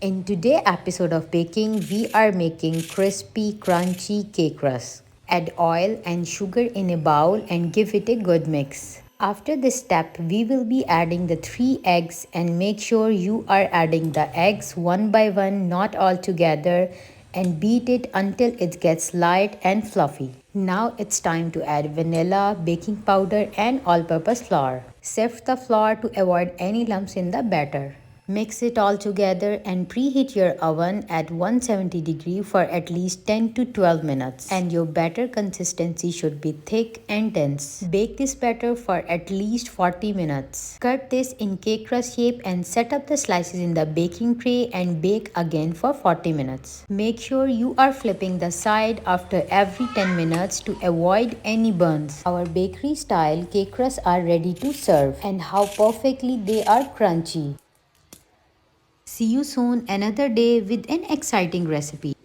In today's episode of baking, we are making crispy, crunchy cake rusk. Add oil and sugar in a bowl and give it a good mix. After this step, we will be adding the 3 eggs and make sure you are adding the eggs one by one, not all together, and beat it until it gets light and fluffy. Now it's time to add vanilla, baking powder and all-purpose flour. Sift the flour to avoid any lumps in the batter. Mix it all together and preheat your oven at 170 degrees for at least 10 to 12 minutes. And your batter consistency should be thick and dense. Bake this batter for at least 40 minutes. Cut this in cake rusk shape and set up the slices in the baking tray and bake again for 40 minutes. Make sure you are flipping the side after every 10 minutes to avoid any burns. Our bakery style cake rusks are ready to serve, and how perfectly they are crunchy. See you soon another day with an exciting recipe.